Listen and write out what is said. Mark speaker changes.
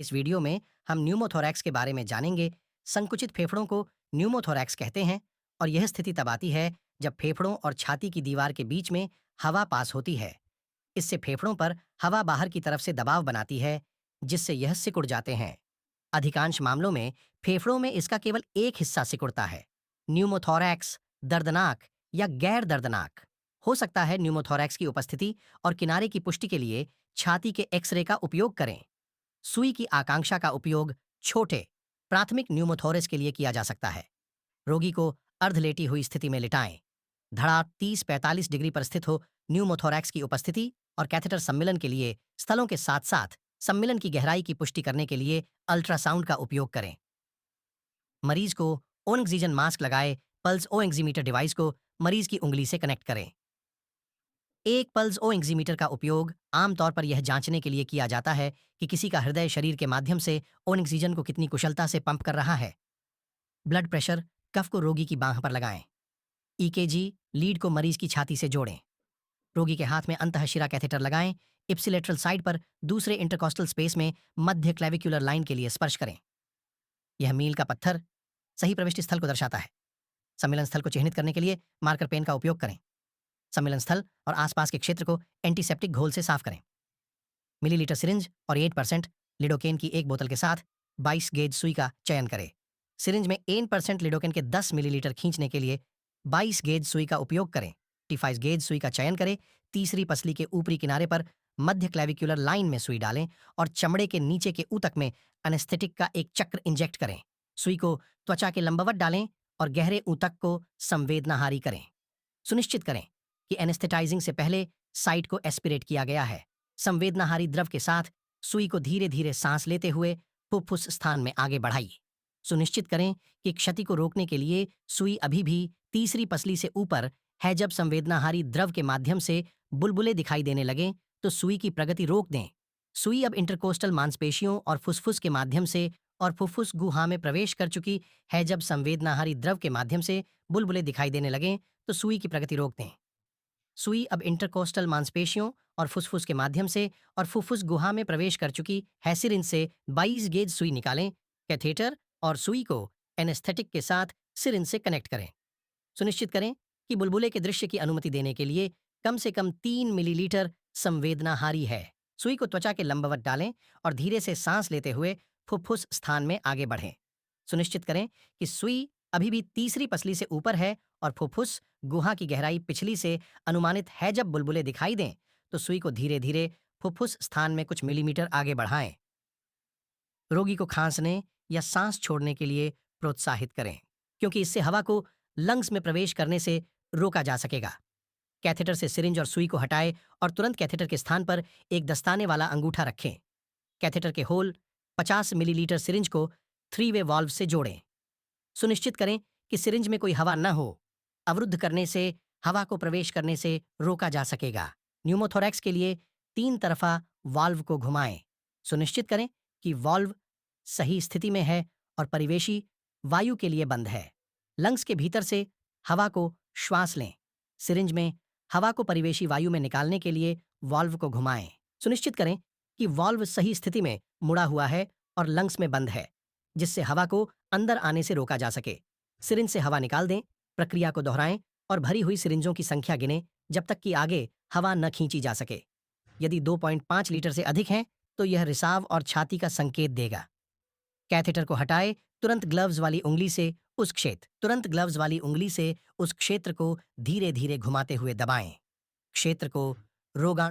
Speaker 1: इस वीडियो में हम न्यूमोथोरैक्स के बारे में जानेंगे। संकुचित फेफड़ों को न्यूमोथोरैक्स कहते हैं और यह स्थिति तब आती है जब फेफड़ों और छाती की दीवार के बीच में हवा पास होती है। इससे फेफड़ों पर हवा बाहर की तरफ से दबाव बनाती है, जिससे यह सिकुड़ जाते हैं। अधिकांश मामलों में फेफड़ों में इसका केवल एक हिस्सा सिकुड़ता है। न्यूमोथोरैक्स दर्दनाक या गैर दर्दनाक हो सकता है। न्यूमोथोरैक्स की उपस्थिति और किनारे की पुष्टि के लिए छाती के एक्सरे का उपयोग करें। सुई की आकांक्षा का उपयोग छोटे प्राथमिक न्यूमोथोरस के लिए किया जा सकता है। रोगी को अर्धलेटी हुई स्थिति में लिटाएं। धड़ा 30-45 डिग्री पर स्थित हो। न्यूमोथोरैक्स की उपस्थिति और कैथेटर सम्मिलन के लिए स्थलों के साथ साथ सम्मिलन की गहराई की पुष्टि करने के लिए अल्ट्रासाउंड का उपयोग करें। मरीज को ऑक्सीजन मास्क लगाए। पल्स ओएक्सीमीटर डिवाइस को मरीज की उंगली से कनेक्ट करें। एक पल्स ओएक्सीमीटर का उपयोग आमतौर पर यह जांचने के लिए किया जाता है कि किसी का हृदय शरीर के माध्यम से ऑक्सीजन को कितनी कुशलता से पंप कर रहा है। ब्लड प्रेशर कफ को रोगी की बांह पर लगाएं। ईकेजी लीड को मरीज की छाती से जोड़ें। रोगी के हाथ में अंतःशिरा कैथेटर लगाएं। इप्सिलेटरल साइड पर दूसरे इंटरकॉस्टल स्पेस में मध्य क्लेविकुलर लाइन के लिए स्पर्श करें। यह मील का पत्थर सही प्रविष्टि स्थल को दर्शाता है। सम्मिलन स्थल को चिह्नित करने के लिए मार्कर पेन का उपयोग करें। सम्मिलन स्थल और आसपास के क्षेत्र को एंटीसेप्टिक घोल से साफ करें। मिलीलीटर सिरिंज और 8% लिडोकेन की एक बोतल के साथ 22 गेज सुई का चयन करें। सिरिंज में 8% लिडोकेन के 10 मिलीलीटर खींचने के लिए 22 गेज सुई का उपयोग करें। 25 गेज सुई का चयन करें। तीसरी पसली के ऊपरी किनारे पर मध्य क्लेविकुलर लाइन में सुई डालें और चमड़े के नीचे के ऊतक में एनेस्थेटिक का एक चक्र इंजेक्ट करें। सुई को त्वचा के लंबवत डालें और गहरे ऊतक को संवेदनाहारी करें। सुनिश्चित करें कि एनेस्थेटाइजिंग से पहले साइट को एस्पिरेट किया गया है। संवेदनाहारी द्रव के साथ सुई को धीरे धीरे सांस लेते हुए फुफ्फुस स्थान में आगे बढ़ाइए। सुनिश्चित करें कि क्षति को रोकने के लिए सुई अभी भी तीसरी पसली से ऊपर है। जब संवेदनाहारी द्रव के माध्यम से बुलबुले दिखाई देने लगें तो सुई की प्रगति रोक दें। सुई अब इंटरकोस्टल मांसपेशियों और फुसफुस के माध्यम से और फुफ्फुस गुहा में प्रवेश कर चुकी है। जब संवेदनाहारी द्रव के माध्यम से बुलबुले दिखाई देने लगें तो सुई की प्रगति रोक दें। सुई अब इंटरकोस्टल मांसपेशियों और फुसफुस के माध्यम से और फुफ्फुस गुहा में प्रवेश कर चुकी है। सिरिंज से 22 गेज सुई निकालें। कैथेटर और सुई को एनेस्थेटिक के साथ सिरिंज से कनेक्ट करें। सुनिश्चित करें कि बुलबुले के दृश्य की अनुमति देने के लिए कम से कम 3 मिलीलीटर संवेदनाहारी है। सुई को त्वचा के लंबवत डालें और धीरे से सांस लेते हुए फुफ्फुस स्थान में आगे बढ़ें। सुनिश्चित करें कि सुई अभी भी तीसरी पसली से ऊपर है और फुफ्फुस गुहा की गहराई पिछली से अनुमानित है। जब बुलबुले दिखाई दें तो सुई को धीरे धीरे फुफ्फुस स्थान में कुछ मिलीमीटर आगे बढ़ाएं। रोगी को खांसने या सांस छोड़ने के लिए प्रोत्साहित करें, क्योंकि इससे हवा को लंग्स में प्रवेश करने से रोका जा सकेगा। कैथेटर से सिरिंज और सुई को हटाएं और तुरंत कैथेटर के स्थान पर एक दस्ताने वाला अंगूठा रखें। कैथेटर के होल 50 मिलीलीटर सिरिंज को 3-वे वाल्व से जोड़ें। सुनिश्चित करें कि सिरिंज में कोई हवा न हो। अवरुद्ध करने से हवा को प्रवेश करने से रोका जा सकेगा। न्यूमोथोरैक्स के लिए 3 तरफा वाल्व को घुमाएं। सुनिश्चित करें कि वाल्व सही स्थिति में है और परिवेशी वायु के लिए बंद है। लंग्स के भीतर से हवा को श्वास लें। सिरिंज में हवा को परिवेशी वायु में निकालने के लिए वाल्व को घुमाएं। सुनिश्चित करें कि वाल्व सही स्थिति में मुड़ा हुआ है और लंग्स में बंद है, जिससे हवा को अंदर आने से रोका जा सके। सिरिंज से हवा निकाल दें। प्रक्रिया को दोहराएं और भरी हुई सिरिंजों की संख्या गिनें जब तक कि आगे हवा न खींची जा सके। यदि 2.5 लीटर से अधिक हैं तो यह रिसाव और छाती का संकेत देगा। कैथेटर को हटाएं। तुरंत ग्लव्स वाली उंगली से उस क्षेत्र को धीरे धीरे घुमाते हुए दबाएं। क्षेत्र को रोगा